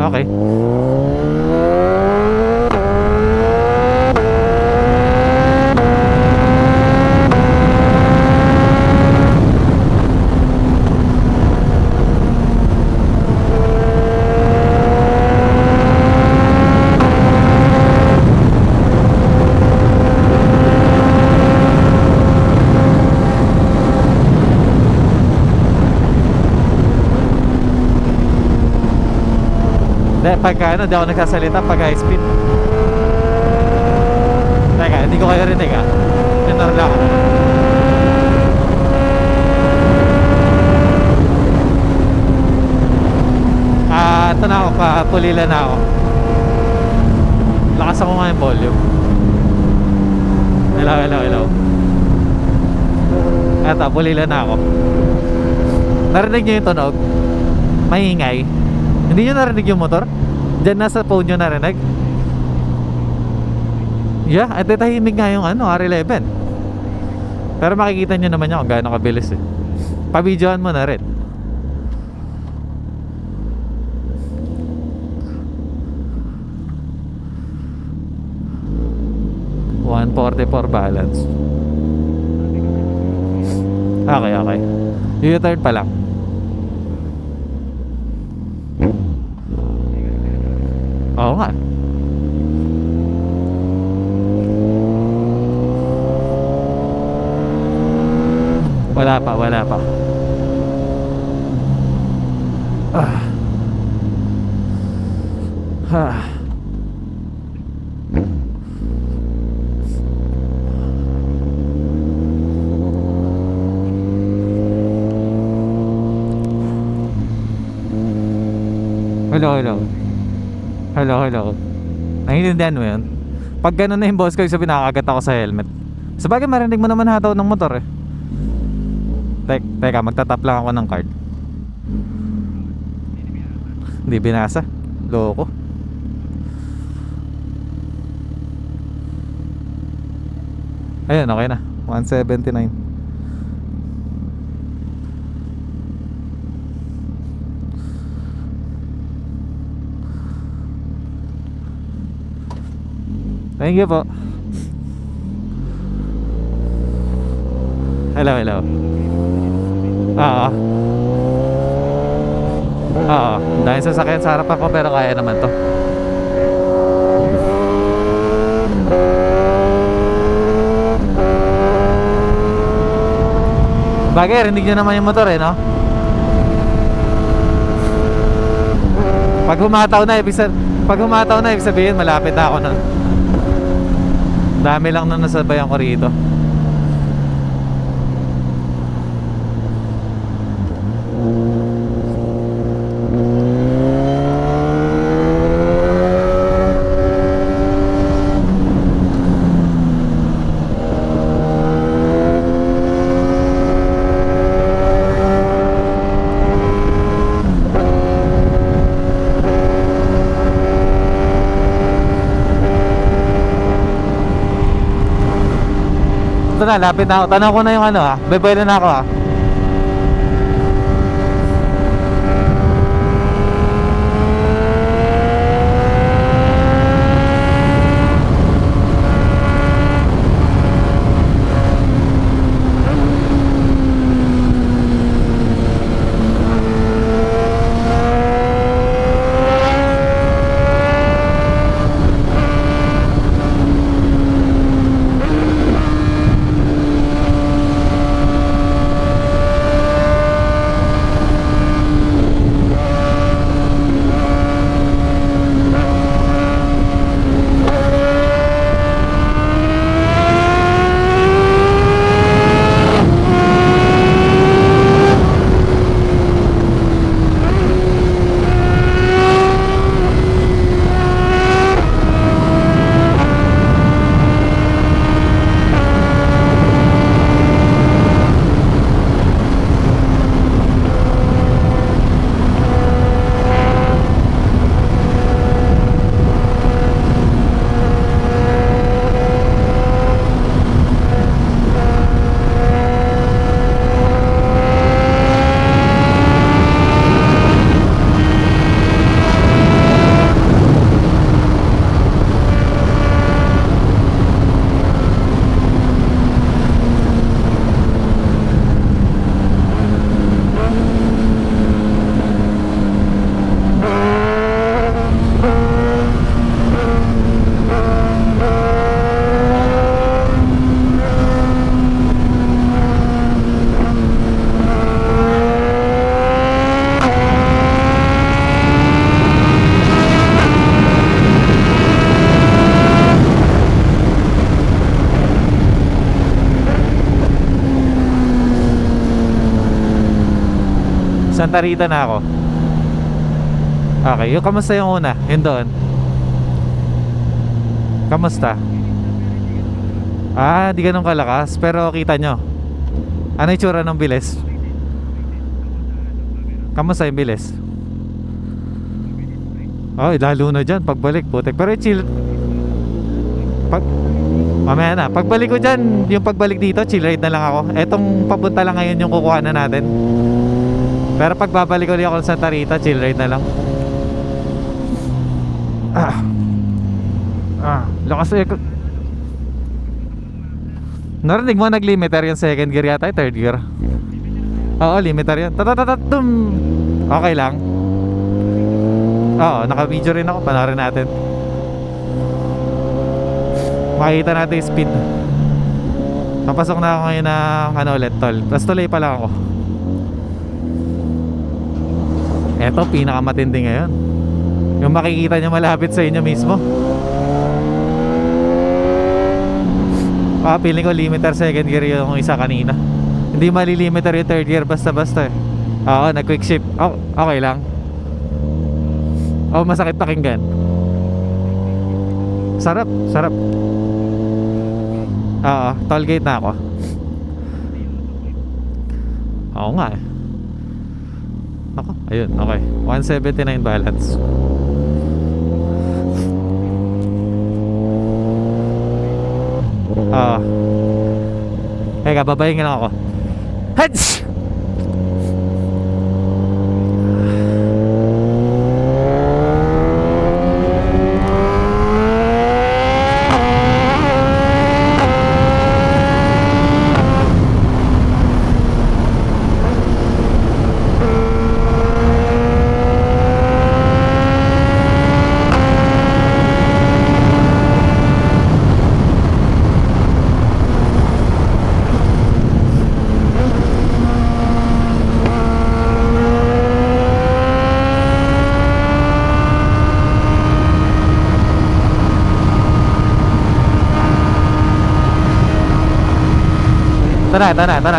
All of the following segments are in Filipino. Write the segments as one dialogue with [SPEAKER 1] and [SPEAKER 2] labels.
[SPEAKER 1] Okay. Hindi, pagka ano, di ako nagsasalita pag high speed. Teka, hindi ko kayo rinig ah. Minor lang ako. Ito na ako, papulila na ako. Lakas ako nga yung volume. Hello, hello, hello. Eto, pulila na ako. Narinig nyo yung tunog? Maingay. Hindi nyo narinig yung motor? Diyan nasa phone nyo narinig? Yeah, at tahimik nga yung ano, R11. Pero makikita nyo naman yan kung gaano kabilis eh. Pabidyoan mo na rin. .144 balance. Okay, okay. U-turn pa lang. Oo nga. Wala pa, wala pa. Hello, hello. Hello, hello. Naiintindihan mo yun? Pag gano'n na yung boss ko, sabi nakakagat ako sa helmet. Sabagay marinig mo naman hataw ng motor eh. Teka, magtatap lang ako ng card. Hindi binasa. Loko. Ayun, okay na. 179. Thank you po. Hello, hello. Oo. Oo. Dahil sasakyan sa harapan ko pero kaya naman to. Bagay, rinig nyo naman yung motor eh, no? Pag humataw na, ibig sabihin malapit na ako na. Dami lang na nasabayan ko rito. Ito na, lapit na ako. Tanaw ko na yung ano ha. Bebelo na ako ha. Santa Rita na ako. Okay, yung kamusta yung una? Yun doon. Kamusta? Ah, di ganun kalakas. Pero kita nyo. Ano yung tsura ng bilis? Kamusta yung bilis? Oh, lalo na dyan pagbalik, putek. Pero chill. Mamaya na, pagbalik ko dyan, yung pagbalik dito, chill ride na lang ako. Etong papunta lang ngayon yung kukuha na natin. Pero pagbabalik ulit ako sa Santa Rita, chill ride na lang. Lakas eh. Narinig mo nag-limiter yung second gear yata, third gear. Oo, limiter yun. Tatatatum. Okay lang. Oo, naka-video rin ako, panoorin natin. Makikita natin yung speed. Napasok na ako ngayon ng ulit, tol. Tapos tuloy pa lang ako. Eto, pinakamatindi ngayon. Yung makikita nyo malapit sa inyo mismo. Feeling ko limiter second gear yung isa kanina. Hindi mali-limiter yung third gear basta-basta eh. Oo, nag-quick shift. Oh, okay lang. Oh, masakit pakinggan. Sarap, sarap. Oo, toll gate na ako. Oo nga eh. Ako, ayun, okay. 179 balance. Teka, babayin lang ako. Heads!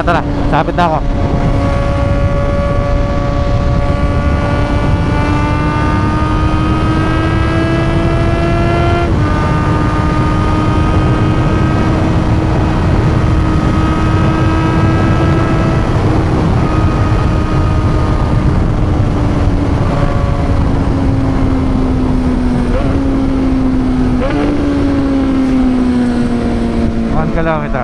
[SPEAKER 1] Tara. Sapit na ako. Kilometer.